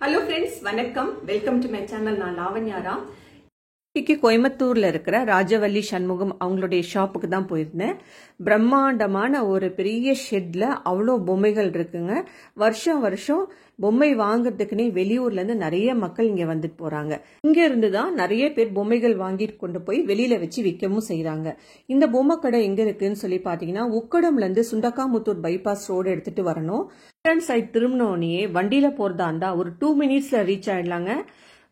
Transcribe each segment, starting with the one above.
Hello friends, வணக்கம். Welcome to my channel. நான் லாவண்யா ராம். இன்னைக்கு கோயம்புத்தூர்ல இருக்கிற ராஜவல்லி சண்முகம் அவங்களுடைய ஷாப்புக்கு தான் போயிருந்தேன். பிரம்மாண்டமான ஒரு பெரிய ஷெட்ல அவ்வளோ பொம்மைகள் இருக்குங்க. வருஷம் வருஷம் பொம்மை வாங்குறதுக்குன்னே வெளியூர்ல இருந்து நிறைய மக்கள் இங்க வந்துட்டு போறாங்க. இங்க இருந்து தான் நிறைய பேர் பொம்மைகள் வாங்கிட்டு கொண்டு போய் வெளியில வச்சு விற்கவும் செய்யறாங்க. இந்த பொம்மை கடை எங்க இருக்குன்னு சொல்லி பாத்தீங்கன்னா, உக்கடம்ல இருந்து சுண்டக்காமுத்தூர் பைபாஸ் ரோடு எடுத்துட்டு வரணும். சைட் திரும்பினோடனே வண்டியில போறதா இருந்தா ஒரு 2 மினிட்ஸ்ல ரீச் ஆயிடலாங்க.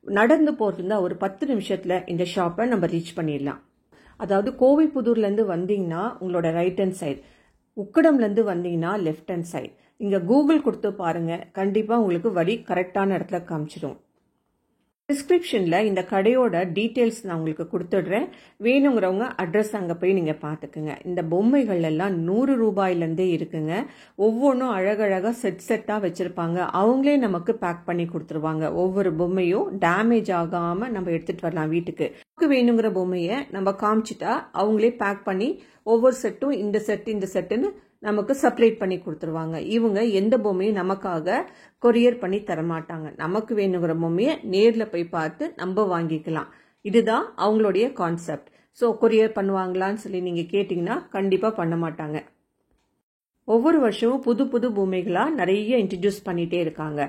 நடந்து போறதுன்னா ஒரு 10 நிமிஷத்துல இந்த ஷாப்பை நம்ம ரீச் பண்ணிடலாம். அதாவது கோவைப்புதூர்ல இருந்து வந்தீங்கன்னா உங்களோட ரைட் ஹேண்ட் சைடு, உக்கடம்ல இருந்து வந்தீங்கன்னா லெஃப்ட் ஹேண்ட் சைடு. இங்க கூகுள் கொடுத்து பாருங்க, கண்டிப்பா உங்களுக்கு வழி கரெக்டான இடத்துல காமிச்சிடும். டிஸ்கிரிப்ஷன்ல இந்த கடையோட டீட்டெயில்ஸ் நான் உங்களுக்கு கொடுத்துடுறேன். வேணுங்கிறவங்க அட்ரஸ் அங்கே போய் நீங்க பாத்துக்குங்க. இந்த பொம்மைகள் எல்லாம் 100 ரூபாயிலேருந்தே இருக்குங்க. ஒவ்வொன்றும் அழகழகா செட்டா வச்சிருப்பாங்க. அவங்களே நமக்கு பேக் பண்ணி கொடுத்துருவாங்க. ஒவ்வொரு பொம்மையும் டேமேஜ் ஆகாம நம்ம எடுத்துட்டு வரலாம் வீட்டுக்கு. நமக்கு வேணுங்கிற பொம்மையை நம்ம காமிச்சிட்டா அவங்களே பேக் பண்ணி ஒவ்வொரு செட்டும் இந்த செட்டுன்னு நமக்கு செப்பரேட் பண்ணி கொடுத்துருவாங்க. இவங்க எந்த பொம்மையும் நமக்காக கொரியர் பண்ணி தரமாட்டாங்க. நமக்கு வேணுங்கிற பொம்மையை நேர்ல போய் பார்த்து நம்ம வாங்கிக்கலாம். இதுதான் அவங்களுடைய கான்செப்ட். ஸோ கொரியர் பண்ணுவாங்களான்னு சொல்லி நீங்க கேட்டீங்கன்னா கண்டிப்பா பண்ண மாட்டாங்க. ஒவ்வொரு வருஷமும் புது புது பொம்மைகளா நிறைய இன்ட்ரடியூஸ் பண்ணிட்டே இருக்காங்க.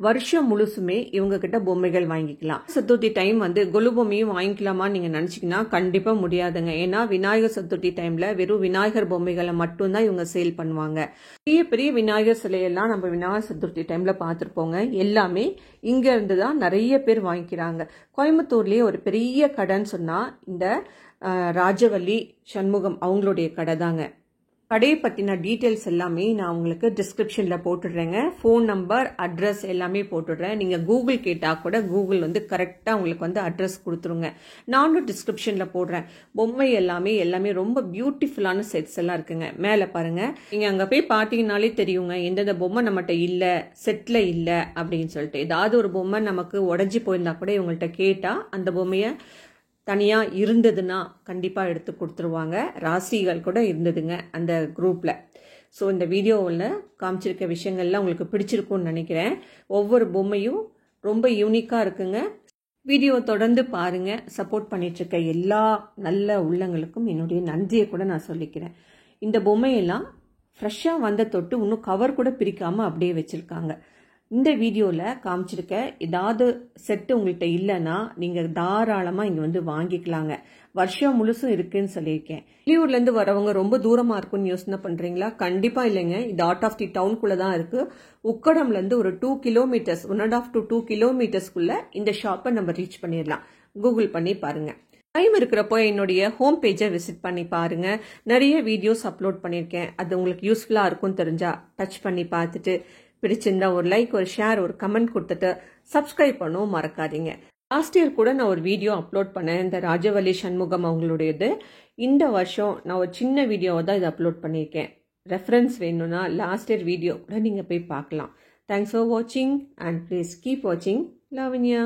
வருஷம் முழுசுமே இவங்க கிட்ட பொம்மைகள் வாங்கிக்கலாம். சதுர்த்தி டைம் கொலு பொம்மையும் வாங்கிக்கலாமா நீங்க நினைச்சீங்கன்னா கண்டிப்பா முடியாதுங்க. ஏன்னா விநாயகர் சதுர்த்தி டைம்ல வெறும் விநாயகர் பொம்மைகளை மட்டும்தான் இவங்க சேல் பண்ணுவாங்க. பெரிய பெரிய விநாயகர் சிலையெல்லாம் நம்ம விநாயகர் சதுர்த்தி டைம்ல பார்த்துருப்போங்க. எல்லாமே இங்க இருந்து தான் நிறைய பேர் வாங்கிக்கிறாங்க. கோயம்புத்தூர்லயே ஒரு பெரிய கடைன்னு சொன்னா இந்த ராஜவல்லி சண்முகம் அவங்களுடைய கடை தாங்க. கடையை பத்தின டீட்டெயில்ஸ் எல்லாமே நான் உங்களுக்கு டிஸ்கிரிப்ஷன்ல போட்டுடுறேங்க. ஃபோன் நம்பர், அட்ரஸ் எல்லாமே போட்டுடுறேன். நீங்க கூகுள் கேட்டா கூட கூகுள் கரெக்டா உங்களுக்கு அட்ரஸ் கொடுத்துருங்க. நானும் டிஸ்கிரிப்ஷன்ல போடுறேன். பொம்மை எல்லாமே ரொம்ப பியூட்டிஃபுல்லான செட்ஸ் எல்லாம் இருக்குங்க. மேல பாருங்க, நீங்க அங்க போய் பாத்தீங்கன்னாலே தெரியுங்க எந்தெந்த பொம்மை நம்மகிட்ட இல்ல, செட்ல இல்ல அப்படின்னு சொல்லிட்டு. ஏதாவது ஒரு பொம்மை நமக்கு உடஞ்சி போயிருந்தா கூட இவங்கள்ட்ட கேட்டா அந்த பொம்மைய தனியா இருந்ததுன்னா கண்டிப்பா எடுத்து கொடுத்துருவாங்க. ராசிகள் கூட இருந்ததுங்க அந்த குரூப்ல. ஸோ இந்த வீடியோவில் காமிச்சிருக்க விஷயங்கள்லாம் உங்களுக்கு பிடிச்சிருக்கும்னு நினைக்கிறேன். ஒவ்வொரு பொம்மையும் ரொம்ப யூனிக்கா இருக்குங்க. வீடியோ தொடர்ந்து பாருங்க. சப்போர்ட் பண்ணிட்டு இருக்க எல்லா நல்ல உள்ளங்களுக்கும் என்னுடைய நன்றியை கூட நான் சொல்லிக்கிறேன். இந்த பொம்மையெல்லாம் ஃப்ரெஷ்ஷா வந்த தொட்டு இன்னும் கவர் கூட பிரிக்காம அப்படியே வச்சிருக்காங்க. இந்த வீடியோல காமிச்சிருக்க ஏதாவது செட்டு உங்கள்கிட்ட இல்லைன்னா நீங்க தாராளமா இங்க வாங்கிக்கலாங்க. வருஷம் முழுசும் இருக்குன்னு சொல்லியிருக்கேன். வெளியூர்ல இருந்து வரவங்க ரொம்ப தூரமா இருக்குன்னு யோசனை பண்றீங்களா? கண்டிப்பா இல்லைங்க. இது அவுட் ஆஃப் தி டவுனுக்குள்ள தான் இருக்கு. உக்கடம்ல இருந்து ஒரு 2 கிலோமீட்டர்ஸ், 1.5 to 2 கிலோமீட்டர்ஸ்குள்ள இந்த ஷாப்பை நம்ம ரீச் பண்ணிடலாம். கூகுள் பண்ணி பாருங்க. டைம் இருக்கிறப்போ என்னுடைய ஹோம் பேஜை விசிட் பண்ணி பாருங்க. நிறைய வீடியோஸ் அப்லோட் பண்ணியிருக்கேன். அது உங்களுக்கு யூஸ்ஃபுல்லா இருக்கும் தெரிஞ்சா டச் பண்ணி பார்த்துட்டு பிடிச்சிருந்தா ஒரு லைக், ஒரு ஷேர், ஒரு கமெண்ட் கொடுத்துட்டு சப்ஸ்கிரைப் பண்ணவும் மறக்காதீங்க. லாஸ்ட் இயர் கூட நான் ஒரு வீடியோ அப்லோட் பண்ணேன், இந்த ராஜவல்லி சண்முகம் அவங்களுடையது. இந்த வருஷம் நான் ஒரு சின்ன வீடியோவை தான் இதை அப்லோட் பண்ணியிருக்கேன். ரெஃபரன்ஸ் வேணும்னா லாஸ்ட் இயர் வீடியோ கூட நீங்க போய் பார்க்கலாம். தேங்க்ஸ் ஃபார் வாட்சிங் அண்ட் ப்ளீஸ் கீப் வாட்சிங். லாவண்யா.